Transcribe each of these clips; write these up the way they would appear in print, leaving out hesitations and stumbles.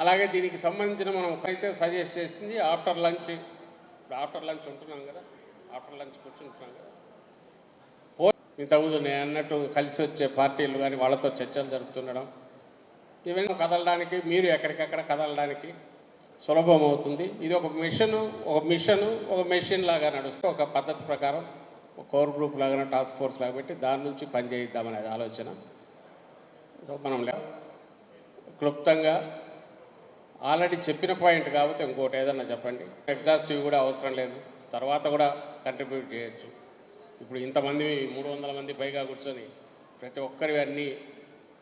అలాగే దీనికి సంబంధించిన మనం అయితే సజెస్ట్ చేసింది ఆఫ్టర్ లంచ్ ఉంటున్నాం కదా, ఆఫ్టర్ లంచ్ కూర్చుంటున్నాం కదా, ఇంతకుముందు నేను అన్నట్టు కలిసి వచ్చే పార్టీలు కానీ వాళ్ళతో చర్చలు జరుపుతుండడం, ఇవన్నీ కదలడానికి మీరు ఎక్కడికక్కడ కదలడానికి సులభం అవుతుంది. ఇది ఒక మెషిన్ లాగా నడుస్తూ ఒక పద్ధతి ప్రకారం ఒక కోర్ గ్రూప్ లాగా టాస్క్ ఫోర్స్ లాగా పెట్టి దాని నుంచి పనిచేయిద్దామనేది ఆలోచన. సో మనం క్లుప్తంగా ఆల్రెడీ చెప్పిన పాయింట్ కాబట్టి ఇంకోటి ఏదన్నా చెప్పండి. ఎగ్జాస్టివ్ కూడా అవసరం లేదు, తర్వాత కూడా కంట్రిబ్యూట్ చేయొచ్చు. ఇప్పుడు ఇంతమంది 300 మంది పైగా కూర్చొని ప్రతి ఒక్కరి అన్నీ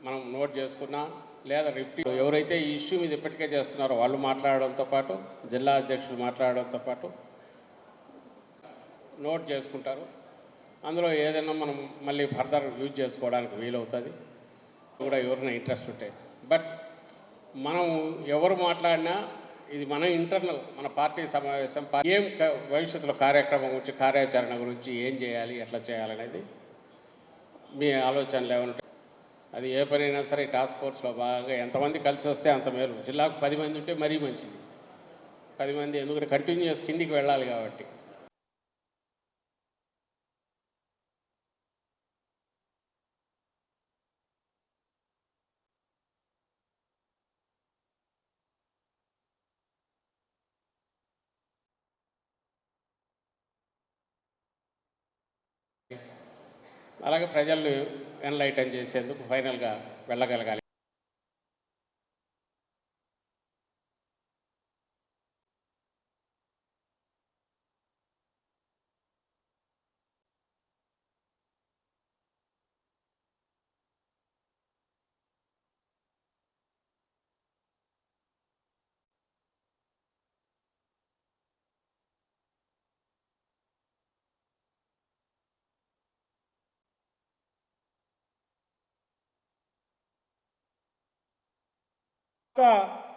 మనం నోట్ చేసుకున్నా లేదా రిపీట్ ఎవరైతే ఈ ఇష్యూ మీద ఇప్పటికే చేస్తున్నారో వాళ్ళు మాట్లాడడంతో పాటు జిల్లా అధ్యక్షులు మాట్లాడడంతో పాటు నోట్ చేసుకుంటారు. అందులో ఏదైనా మనం మళ్ళీ ఫర్దర్ యూజ్ చేసుకోవడానికి వీలవుతుంది కూడా ఎవరైనా ఇంట్రెస్ట్ ఉంటే. బట్ మనం ఎవరు మాట్లాడినా ఇది మన ఇంటర్నల్ మన పార్టీ సమావేశం, ఏం భవిష్యత్తులో కార్యక్రమం గురించి కార్యాచరణ గురించి ఏం చేయాలి ఎట్లా చేయాలనేది మీ ఆలోచనలు ఏమంటే అది ఏ పనైనా సరే టాస్క్ ఫోర్స్లో బాగా ఎంతమంది కలిసి వస్తే అంత మేలు. జిల్లాకు 10 మంది ఉంటే మరీ మంచిది. 10 మంది ఎందుకంటే కంటిన్యూస్ కిందికి వెళ్ళాలి కాబట్టి. అలాగే ప్రజల్ని ఎన్లైటన్ చేసేందుకు ఫైనల్గా వెళ్ళగలగాలి.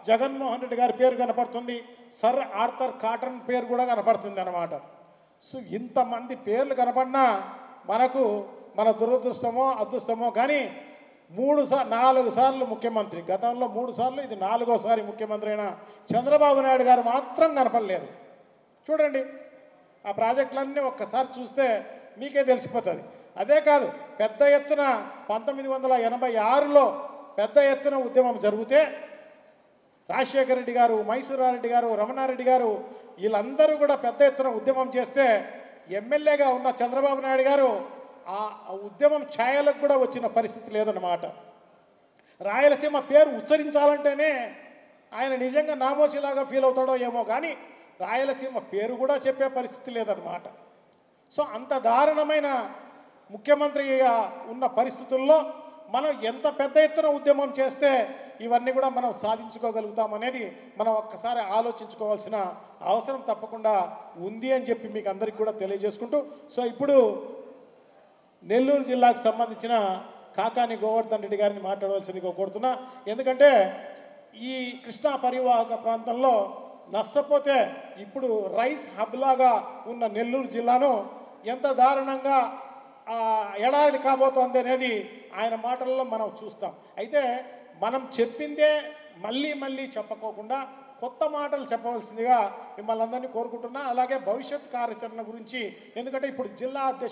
జగన్మోహన్ రెడ్డి గారి పేరు కనపడుతుంది, సర్ ఆర్థర్ కాటన్ పేరు కూడా కనపడుతుంది అన్నమాట. సో ఇంతమంది పేర్లు కనపడినా మనకు మన దురదృష్టమో అదృష్టమో కానీ 4 సార్లు ముఖ్యమంత్రి, గతంలో 3 సార్లు, ఇది 4వసారి ముఖ్యమంత్రి అయిన చంద్రబాబు నాయుడు గారు మాత్రం కనపడలేదు. చూడండి ఆ ప్రాజెక్టులన్నీ ఒక్కసారి చూస్తే మీకే తెలిసిపోతుంది. అదే కాదు, పెద్ద ఎత్తున 1986లో పెద్ద ఎత్తున ఉద్యమం జరిగితే రాజశేఖర రెడ్డి గారు, మైసూరారెడ్డి గారు, రమణారెడ్డి గారు వీళ్ళందరూ కూడా పెద్ద ఎత్తున ఉద్యమం చేస్తే ఎమ్మెల్యేగా ఉన్న చంద్రబాబు నాయుడు గారు ఆ ఉద్యమం ఛాయలకు కూడా వచ్చిన పరిస్థితి లేదన్నమాట. రాయలసీమ పేరు ఉచ్చరించాలంటేనే ఆయన నిజంగా నామోషిలాగా ఫీల్ అవుతాడో ఏమో కానీ రాయలసీమ పేరు కూడా చెప్పే పరిస్థితి లేదన్నమాట. సో అంత దారుణమైన ముఖ్యమంత్రిగా ఉన్న పరిస్థితుల్లో మనం ఎంత పెద్ద ఎత్తున ఉద్యమం చేస్తే ఇవన్నీ కూడా మనం సాధించుకోగలుగుతామనేది మనం ఒక్కసారి ఆలోచించుకోవాల్సిన అవసరం తప్పకుండా ఉంది అని చెప్పి మీకు అందరికీ కూడా తెలియజేసుకుంటూ, సో ఇప్పుడు నెల్లూరు జిల్లాకు సంబంధించిన కాకాని గోవర్ధన్ రెడ్డి గారిని మాట్లాడవలసిందిగా కోరుతున్నా. ఎందుకంటే ఈ కృష్ణా పరివాహక ప్రాంతంలో నష్టపోతే ఇప్పుడు రైస్ హబ్ లాగా ఉన్న నెల్లూరు జిల్లాను ఎంత దారుణంగా ఎడారి కాబోతోంది అనేది ఆయన మాటల్లో మనం చూస్తాం. అయితే మనం చెప్పిందే మళ్ళీ చెప్పకోకుండా కొత్త మాటలు చెప్పవలసిందిగా మిమ్మల్ని అందరినీ కోరుకుంటున్నా. అలాగే భవిష్యత్ కార్యాచరణ గురించి, ఎందుకంటే ఇప్పుడు జిల్లా అధ్యక్షుడు